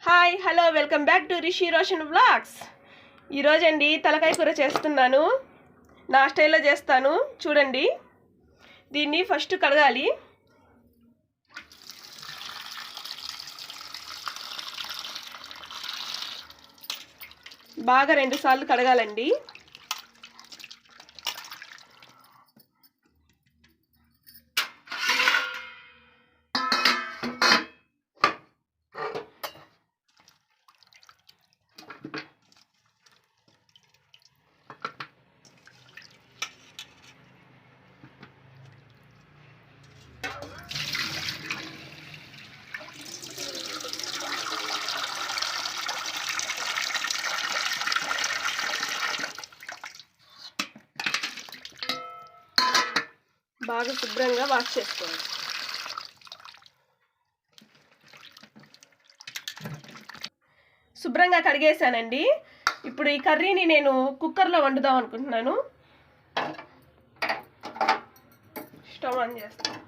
Hi hello welcome back to Rishi Roshan vlogs. ఈరోజండి తలకాయ కూర చేస్తున్నాను. నా స్టైల్లో చేస్తాను చూడండి. దీన్ని ఫస్ట్ కడగాలి. బాగా 2 సార్లు కడగాలండి. బాగా శుభ్రంగా వాష్ చేసుకోవాలి. శుభ్రంగా కడిగేసానండి. ఇప్పుడు ఈ కర్రీని నేను కుక్కర్లో వండుదాం అనుకుంటున్నాను. స్టవ్ ఆన్ చేస్తాను.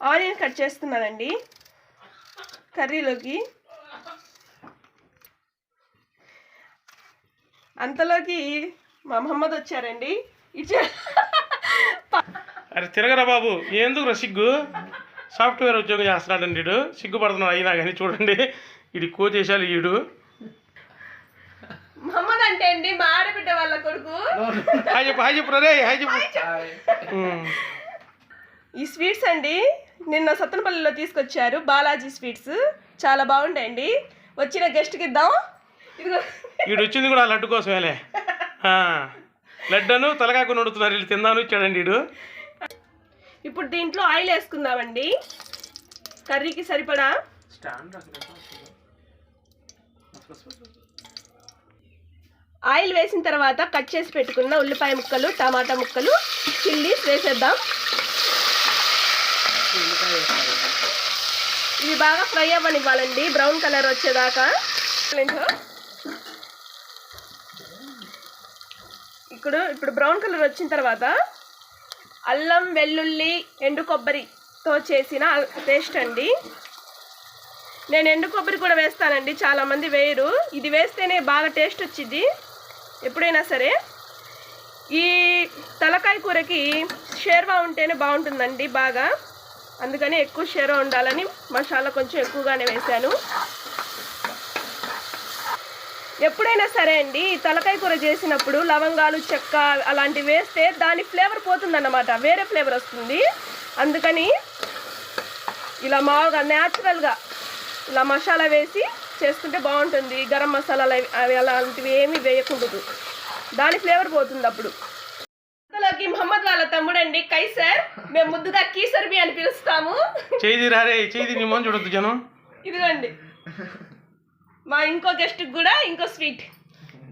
ఆనియన్ కట్ చేస్తున్నానండి కర్రీలోకి. అంతలోకి మా మహమ్మద్ వచ్చారండి. అరే తిరగరా బాబు, ఎందుకు సిగ్గు? సాఫ్ట్వేర్ ఉద్యోగం చేస్తున్నాడండి వీడు. సిగ్గుపడుతున్నాడు అయినా కానీ చూడండి, ఇది కోచేసాలి వీడు. మహమ్మద్ అంటే అండి మా ఆడబిడ్డ వాళ్ళ కొడుకు. హాయ్ చెప్పు, హాయ్ చెప్పు రే, హాయ్ చెప్పు. ఈ స్వీట్స్ అండి నిన్న సత్తనపల్లిలో తీసుకొచ్చారు, బాలాజీ స్వీట్స్. చాలా బాగుంటాయండి. వచ్చిన గెస్ట్కి ఇద్దాం. ఇదిగో వీడు వచ్చింది కూడా లడ్డు కోసమేలే. లడ్డను తలకాకు నడుతున్నారు వీళ్ళు, తిందాను ఇచ్చాడండి వీడు. ఇప్పుడు దీంట్లో ఆయిల్ వేసుకుందామండి కర్రీకి సరిపడా. ఆయిల్ వేసిన తర్వాత కట్ చేసి పెట్టుకున్న ఉల్లిపాయ ముక్కలు, టమాటా ముక్కలు, చిల్లీస్ వేసేద్దాం. ఇవి బాగా ఫ్రై అవ్వనివ్వాలండి, బ్రౌన్ కలర్ వచ్చేదాకా. ఇప్పుడు బ్రౌన్ కలర్ వచ్చిన తర్వాత అల్లం, వెల్లుల్లి, ఎండు కొబ్బరితో చేసిన పేస్ట్ అండి. నేను ఎండు కొబ్బరి కూడా వేస్తానండి, చాలామంది వేయరు. ఇది వేస్తేనే బాగా టేస్ట్ వచ్చింది ఎప్పుడైనా సరే. ఈ తలకాయ కూరకి షేర్వా ఉంటేనే బాగుంటుందండి బాగా, అందుకని ఎక్కువ షేర్వా ఉండాలని మసాలా కొంచెం ఎక్కువగానే వేశాను. ఎప్పుడైనా సరే అండి తలకాయ కూర చేసినప్పుడు లవంగాలు, చెక్క అలాంటివి వేస్తే దాని ఫ్లేవర్ పోతుందన్నమాట, వేరే ఫ్లేవర్ వస్తుంది. అందుకని ఇలా మామూలుగా న్యాచురల్గా ఇలా మసాలా వేసి చేసుకుంటే బాగుంటుంది. గరం మసాలాలు అవి అలాంటివి ఏమీ వేయకూడదు, దాని ఫ్లేవర్ పోతుంది అప్పుడు. అంతలోకి మహమ్మద్ వాళ్ళ తమ్ముడండి కైసర్, మేము ముద్దుగా కీసర్బి అని పిలుస్తాము. చేయి రారే, చేయి నీ మొహం చూడొద్దు జనం. ఇదిగోండి మా ఇంకో గెస్ట్కి కూడా ఇంకో స్వీట్.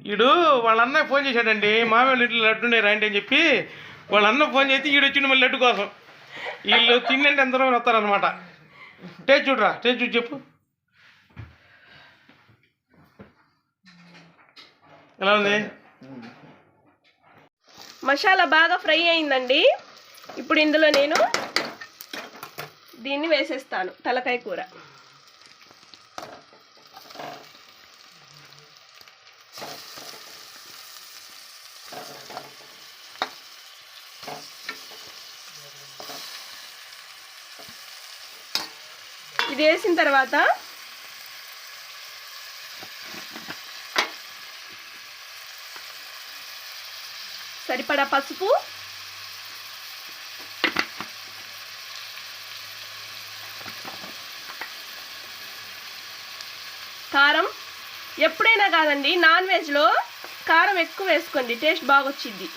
వీడు వాళ్ళ అన్నయ్య ఫోన్ చేశాడండి, మామూలు ఇంట్లో లడ్డుండే రాండి అని చెప్పి. వాళ్ళ అన్న ఫోన్ చేసి వీడు వచ్చిండు మళ్ళీ లడ్డు కోసం. వీళ్ళు తిండి ఎంత రోజులు వస్తారనమాట. టేస్ట్ చూడరా, టేస్ట్ చూసి చెప్పు ఎలా ఉంది. మసాలా బాగా ఫ్రై అయిందండి. ఇప్పుడు ఇందులో నేను దీన్ని వేసేస్తాను, తలకాయ కూర. ఇది వేసిన తర్వాత సరిపడా పసుపు, కారం. ఎప్పుడైనా కాదండి నాన్ వెజ్లో కారం ఎక్కువ వేసుకోండి, టేస్ట్ బాగా వచ్చింది.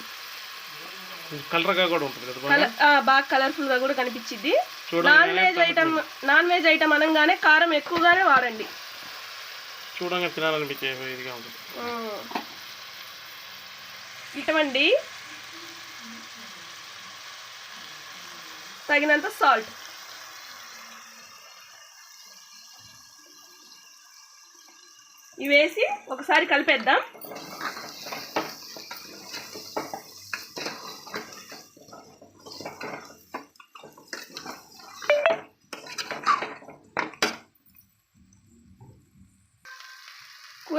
కలర్గా కూడా ఉంటుంది కదా, బాగా కలర్ఫుల్గా కూడా కనిపించింది. నాన్ వెజ్ ఐటమ్ అనగానే కారం ఎక్కువగానే వాడండి, చూడంగా తినాలనిపించే ఇదిగా ఉంటుంది. ఇటువంటి తగినంత సాల్ట్. ఇవి వేసి ఒకసారి కలిపేద్దాం.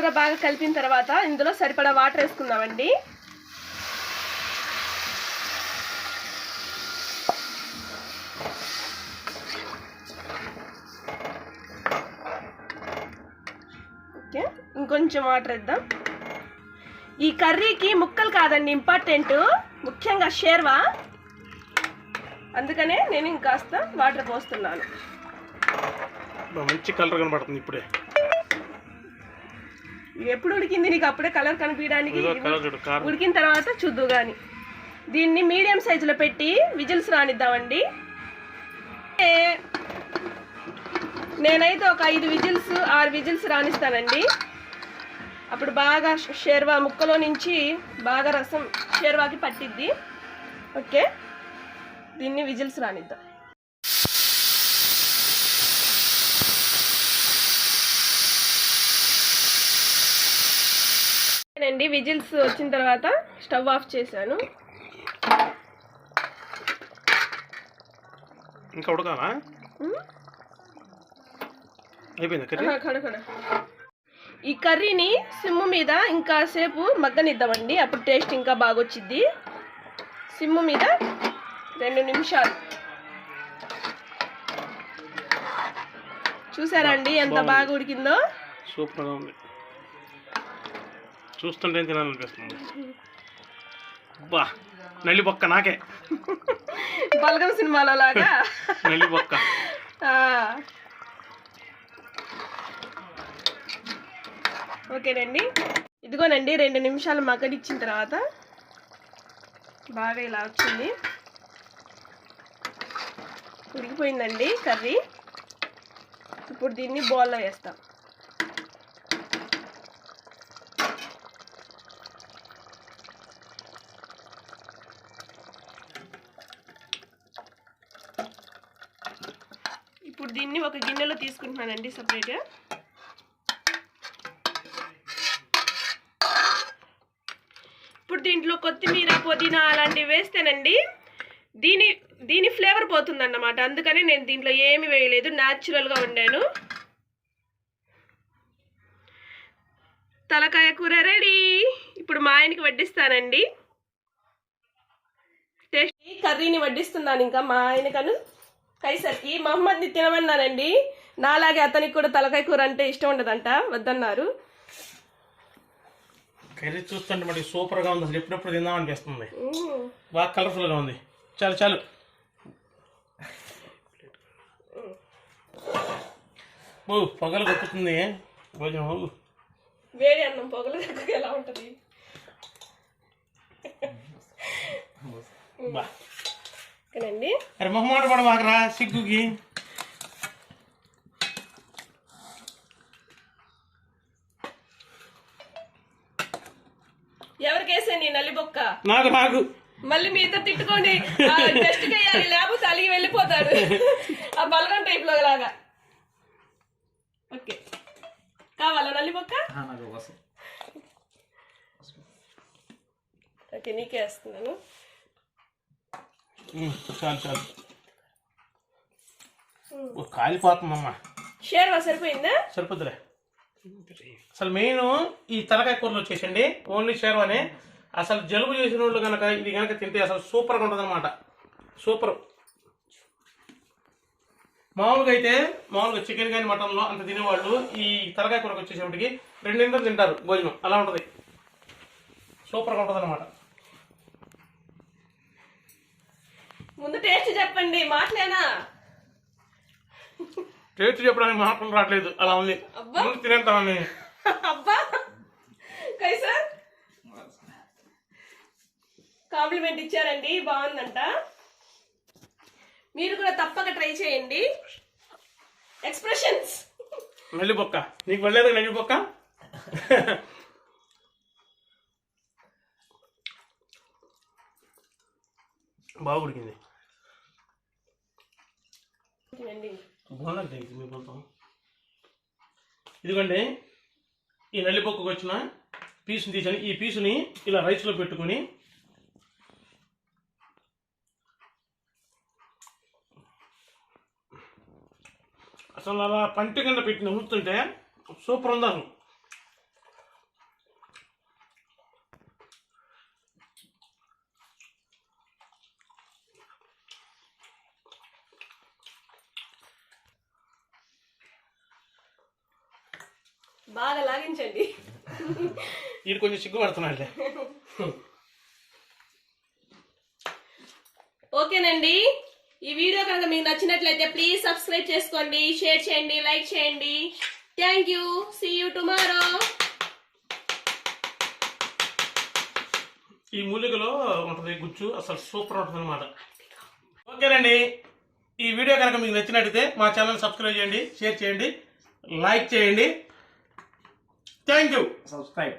కూర బాగా కలిపిన తర్వాత ఇందులో సరిపడా వాటర్ వేసుకుందామండి. ఓకే, ఇంకొంచెం వాటర్ వేద్దాం. ఈ కర్రీకి ముక్కలు కాదండి ఇంపార్టెంట్, ముఖ్యంగా షేర్వా. అందుకనే నేను ఇంకాస్త వాటర్ పోస్తున్నాను. మంచి కలర్ కనబడుతుంది ఇప్పుడే. ఎప్పుడు ఉడికింది నీకు అప్పుడే కలర్ కనిపించడానికి? ఉడికిన తర్వాత చూద్దు కానీ. దీన్ని మీడియం సైజులో పెట్టి విజిల్స్ రానిద్దామండి. నేనైతే ఒక 5 విజిల్స్ 6 విజిల్స్ రానిస్తానండి. అప్పుడు బాగా షేర్వా ముక్కలో నుంచి బాగా రసం షేర్వాకి పట్టిద్ది. ఓకే, దీన్ని విజిల్స్ రానిద్దాం. అండి విజిల్స్ వచ్చిన తర్వాత స్టవ్ ఆఫ్ చేశాను. ఇంకా ఉడకాలా? అయిపోయింది కర్రీ. ఈ కర్రీని సిమ్ము మీద ఇంకా సేపు మగ్గనిద్దామండి, అప్పుడు టేస్ట్ ఇంకా బాగా వచ్చిద్ది. సిమ్ము మీద 2 నిమిషాలు. చూసారా అండి ఎంత బాగా ఉడికిందో? సూపర్గా ఉంది, చూస్తుంటే తినాలనిపిస్తుంది. బా, నల్లి బొక్క నాకే. బలగం సినిమాలో లాగా నల్లి బొక్క. ఓకేనండి, ఇదిగోనండి 2 నిమిషాలు మగ్గనిచ్చిన తర్వాత బాగా ఇలా వచ్చింది, ఉడికిపోయిందండి కర్రీ. ఇప్పుడు దీన్ని బౌల్లో వేస్తాం. ఇప్పుడు దీన్ని ఒక గిన్నెలో తీసుకుంటున్నానండి సపరేట్గా. ఇప్పుడు దీంట్లో కొత్తిమీర పుదీనా అలాంటివి వేస్తేనండి దీని ఫ్లేవర్ పోతుందన్నమాట. అందుకని నేను దీంట్లో ఏమి వేయలేదు, న్యాచురల్గా వండాను. తలకాయ కూర రెడీ. ఇప్పుడు మా ఆయనకి వడ్డిస్తానండి. టేస్ట్ కర్రీని వడ్డిస్తున్నాను ఇంకా మా ఆయనకను కైసర్కి. మహమ్మద్ని తినమన్నానండి, నాలాగే అతనికి కూడా తలకాయ కూర అంటే ఇష్టం ఉండదంట, వద్దన్నారు. కర్రీ చూస్తుంటే మరి సూపర్గా ఉంది, అసలు ఎప్పుడెప్పుడు తిందాం అనిపిస్తుంది. బాగా కలర్ఫుల్గా ఉంది. చాలు చాలు. పొగలు కొట్టుతుంది భోజనం. వేడి అన్నం పొగలు ఎలా ఉంటుంది? ఓకేనండి. అరే మొహమాట పడమాకరా సిగ్గుకి. ఎవరికేసండి నల్లి బొక్క? నాకు నాకు మళ్ళీ మీతో తిట్టుకోండి, టెస్ట్ చేయాలి, లేకపోతే అలిగి వెళ్ళిపోతాడు ఆ బలగం టైప్ లో లాగా. ఓకే, కావాలా నల్లి బొక్క? ఓకే, నీకే వేస్తున్నాను. చాలు చాలు, కాలిపోతుందమ్మా. షేర్వా సరిపోయిందా? సరిపోద్దులే. అసలు మెయిన్ ఈ తలకాయ కూరలు వచ్చేసండి ఓన్లీ షేర్వానే. అసలు జలుబు చేసిన వాళ్ళు కనుక ఇది కనుక తింటే అసలు సూపర్గా ఉంటుంది అనమాట. సూపర్. మామూలుగా చికెన్ కానీ మటన్లో అంత తినేవాళ్ళు ఈ తలకాయ కూరకు వచ్చేసేపటికి 2 నిమిషాలు తింటారు భోజనం, అలా ఉంటుంది. సూపర్గా ఉంటుంది అనమాట. ముందు టేస్ట్ చెప్పండి, మాటలేనా? టేస్ట్ చెప్పడానికి మాటలు రావట్లేదు, అలా ఉంది. ముందు తినేస్తామని. అబ్బా కైసర్ కాంప్లిమెంట్ ఇచ్చారండి, బాగుందంట. మీరు కూడా తప్పక ట్రై చేయండి. ఎక్స్ప్రెషన్స్. నల్లి బొక్క నీకు వెళ్ళలేదు, నల్లి బొక్క. బాగా ఉడికింది. ఇదిగోండి ఈ నల్లి బొక్కకు వచ్చిన పీసుని తీసాను. ఈ పీసుని ఇలా రైస్లో పెట్టుకుని అసలు అలా పంటి కింద పెట్టి నవ్వుతుంటే సూపర్ ఉంది అసలు. బాగా లాగించండి. వీడు కొంచెం సిగ్గుపడుతున్నాడులే. ఓకేనండి, ఈ వీడియో కనుక మీకు నచ్చినట్లయితే ప్లీజ్ సబ్స్క్రైబ్ చేసుకోండి, షేర్ చేయండి, లైక్ చేయండి. Thank you. See you tomorrow. ఈ మూలికలో ఉంటుంది గుజ్జు, అసలు సూపర్ ఉంటుంది అనమాట. ఓకేనండి, ఈ వీడియో కనుక మీకు నచ్చినట్టయితే మా ఛానల్ సబ్స్క్రైబ్ చేయండి, షేర్ చేయండి, లైక్ చేయండి. Thank you. Subscribe.